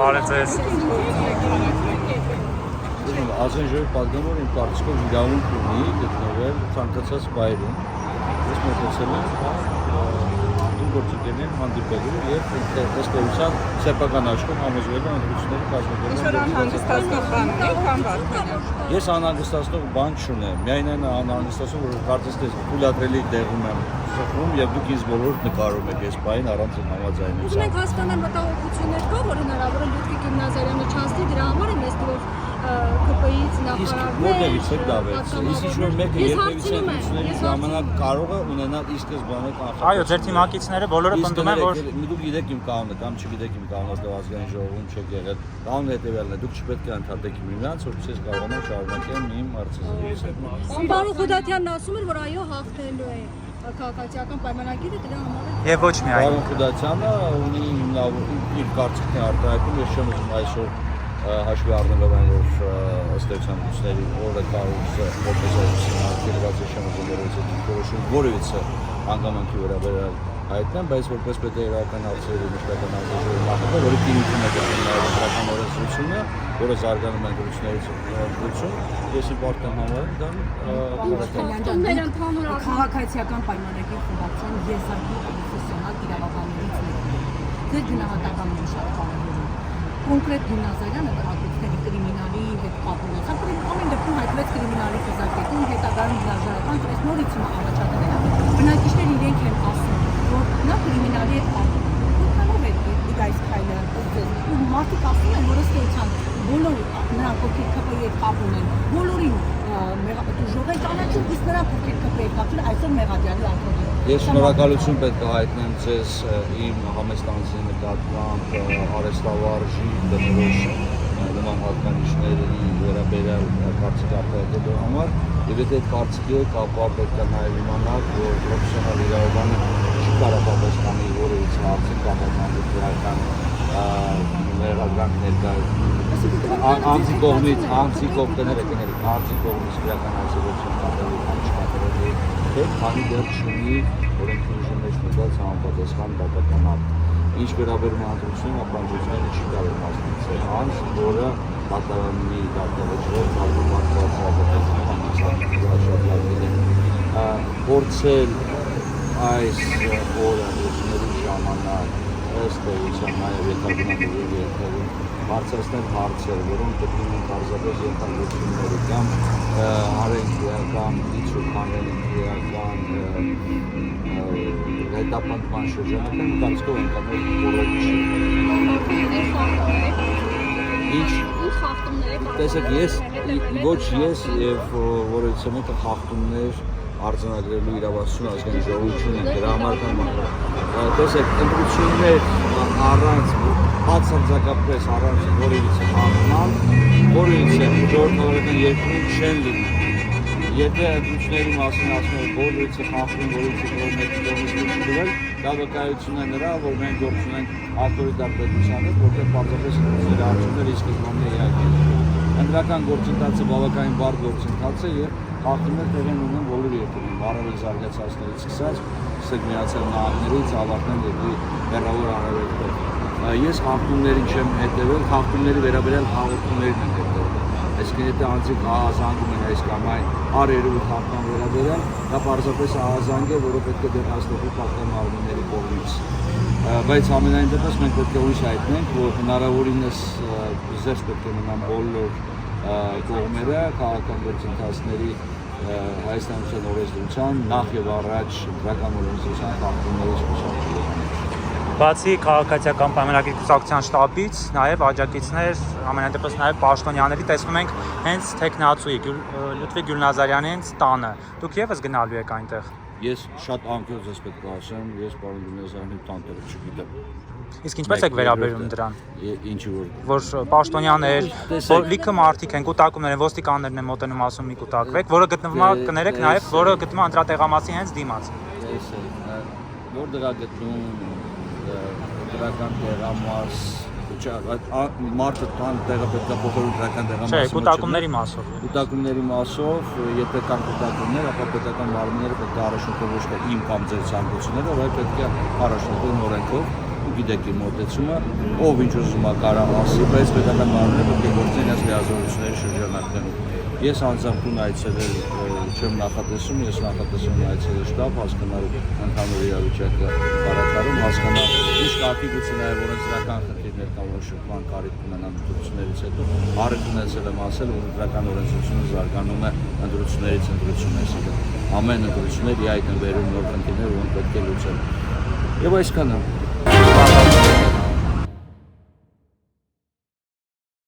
Բարեձեզ։ Ազենժոյի պատգամոր իմ կարծիքով իրավունք ունի գտնվել ցանկացած վայրում։ Ես մոտեցել եմ գործիքներին հանդիպելու եւ տեսկերության սեփական աչքով համոզվելու ընտրությունների կազմակերպելու։ Ինչ-որ անհանգստացնող բան ունի, պարոն Վարդանյան։ Ես անհանգստացնող բան չունեմ։ Միայն այն անհանգստացում, որ կարծես թե թույլատրելի տեղում եմ սխում եւ դուք ինձ բոլորդ նկարում եք այս բանին առանց համաձայնության։ Ուզում ենք հասկանալ մտահոգություններ կա, որ հնարավոր է Լյուդվիգ Գիմնազարյանը չանցնի դրա համար է մեզ դուրս ԿՊ-ից նախարարներ։ Որտեղից է դա վերցրել։ Իսկ ինչ-որ մեկը երբևիցե ընտրությունների ժամանակ կարող է ունենալ ի սկզբանե կանխատեսում։ Այո, ձեր թիմակիցները բոլորը պնդում են, որ դուք գիտեք իմ կանոնը կամ չգիտեք իմ կանոնը, դու ազգային ժողովում չեք եղել։ Կանոնը հետևյալն է, դուք չպետք է ընդհատեք միմյանց, որպեսզի կարողանան շարունակել իմ հարցազրույցը։ Պարոն Խուդատյանն ասում էր, որ այո, հաղթելու է քաղաքացիական պայմանագիրը դրա համար է։ եւ ոչ միայն։ Պարոն Խուդատյանը ունի իր կարծիքն արտահայտում, ես չեմ ուզում այսօր հաշվի առնելով այն, որ ըստ էության լուսների օրը կարող է որպես այսինքն չեմ ուզում որոշում որևիցե հանգամանքի վերաբերյալ հայտնեմ, բայց որպես պետերական հարցերի մշտական ազդեցություն նախագծը, որի տիրույթն է գտնում քաղաքական օրենսդրությունը, որը զարգանում է ընտրություններից ընտրություն, ես իմ պարտքն համարում դա քաղաքացիական պայմանագիր խմբակցության եզակի պրոֆեսիոնալ իրավաբաններից մեկն է։ Ձեր գնահատականն է շատ կարևոր։ Կոնկրետ Գիմնազարյանը դրակցների կրիմինալի հետ կապ ունեցավ, ամեն դեպքում հայտնվեց կրիմինալի խզակետում, հետագայում հրաժարական տվեց նորից առաջադրել։ Բնակիչները իրենք են ասում, որ նա կրիմինալի հետ կապ ունի։ Որքանով է իր այս քայլը ըստ ու մարդիկ ասում են, որ ըստ էության բոլոր նրանք ովքեր ԿՊ-ի հետ կապ ունեն, բոլորին ժողովուրդ ճանաչում, իսկ նրանք ովքեր ԿՊ-ի հետ կապ ունեն, այսօր Մեղադրյալի անդրոդի։ Ես շնորհակալություն պետք է հայտնեմ ձեզ իմ համեստանցի նկատմամբ արհեստավարժի բնորոշ նման հատկանիշների վերաբերյալ կարծիք արտահայտելու համար եւ եթե այդ կարծիքի հետ կապված պետք է նաեւ իմանալ, որ պրոֆեսիոնալ իրավաբանը չի կարող պատասխանել որևիցե հարցի կապված անդրադառնալ մեղադրանք անձի կողմից իրական հայցելություն կատարելու կամ չկատարելու հետ, քանի դեռ չունի օրենքի մեջ մտած համապատասխան դատական ակտ։ Ինչ վերաբերում է ընտրություններին, ապրանքությունները չի կարող մասնակցել անձ, որը դատարանի դատավճռով կարգավորված փորձել այս օրը լուսների ժամանակ ըստ էության նաև ետագնահատելի բարձրացնել հարցեր, որոնք գտնում են պարզապես ենթադրությունները կամ արենքիական, իցուկանենքիական հետապնդման շրջանակում կարծիքով են կամել որոշ չի։ Ինչ տեսեք, ես ոչ ես եւ որևիցե մեկը խախտումներ արձանագրելու իրավասություն ազգային ժողովություն են դրա համար կամ տեսեք, ընտրություններ առանց բացարձակապես առանց որևիցե խախտման, որևիցե ժողովրդական երկրում չեն լինի։ Եթե ընտրությունների մասին ասում են որևիցե խախտում, որևիցե կողմից չդրել, դա վկայություն է նրա, որ մենք գործ ունենք ավտորիտար պետության հետ, որտեղ պարզապես ընտրությունների արդյունքները ի սկզբանե իհարկե ընտրական գործընթացը բավականին բարդ գործընթաց է եւ խախտումներ տեղի ունեն բոլոր երկրներում, առավել զարգացածներից սկսած, Միացյալ Նահանգներից ավարտեն երկրի հեռավոր արևելքով։ Ես խախտումներին չեմ հետևել, խախտումների վերաբերյալ հաղորդումներին եմ հետևել։ Այսինքն եթե անձիկ ահազանգում են այս կամ այն առերևույթ խախտման վերաբերյալ, դա պարզապես ահազանգ է, որը պետք է դեղացնվի պատկան մարմինների կողմից։ Բայց ամենայն դեպս մենք պետք է ուրիշ հայտնենք, որ հնարավորինս զերծ պետք է մնան բոլոր կողմերը քաղաքական գործընթացների հայաստանյան օրենսդրության նախ եւ առաջ դրական օրենսդրության խախտումներից խուսափելու։ Բացի քաղաքացիական պայմանագրի կուսակցության շտաբից, նաև աջակիցներ, ամենադեպս նաև պաշտոնյաների տեսնում ենք հենց թեկնածուի Լյուդվիգ Գիմնազարյանին տանը։ Դուք եւս գնալու եք այնտեղ։ Ես շատ անկյուն ես պետք է ասեմ, ես պարոն Գիմնազարյանի տանտերը չգիտեմ։ Իսկ ինչպես եք վերաբերում դրան։ Ինչի որ պաշտոնյաներ, որ լիքը մարդիկ են, կուտակումներ են, ոստիկաններն են մոտենում ասում մի կուտակվեք, որը գտնվում է կներեք նաև, որը գտնվում է ընտրատեղամասի հենց դիմաց։ Որտեղ է գտնվում դրական տեղամաս, մարդը տան տեղը պետք է փոխել դրական տեղամասի։ Չէ, կուտակումների մասով։ Կուտակումների մասով, եթե կան կուտակումներ, ապա պետական մարմինները պետք է առաջնորդեն ոչ թե իմ կամ ձեր ցանկությունները, այլ պետք է առաջնորդեն օրենքով։ ու գիտեք իմ մոտեցումը, ով ինչ ուզում է կարող ասի, բայց պետական մարմինը պետք է գործեն իրենց լիազորությունների շրջանակներում։ Ես անձամբ տուն այցելել չեմ նախատեսում, ես նախատեսում եմ այցելել շտաբ, հասկանալու ընդհանուր իրավիճակը բարակարում, հասկանալ ինչ կարգի գուցե նաև օրենսդրական խնդիրներ կամ որ շփման կարիք ունենան ընտրություններից հետո, առիթ ունեցել եմ ասել, որ ընտրական օրենսդրությունը զարգանում է ընտրություններից ընտրություն, այսինքն ամեն ընտրությունների այդ են վերում նոր խնդիրներ, որոնք պետք է լուծել։ Եվ այսքանը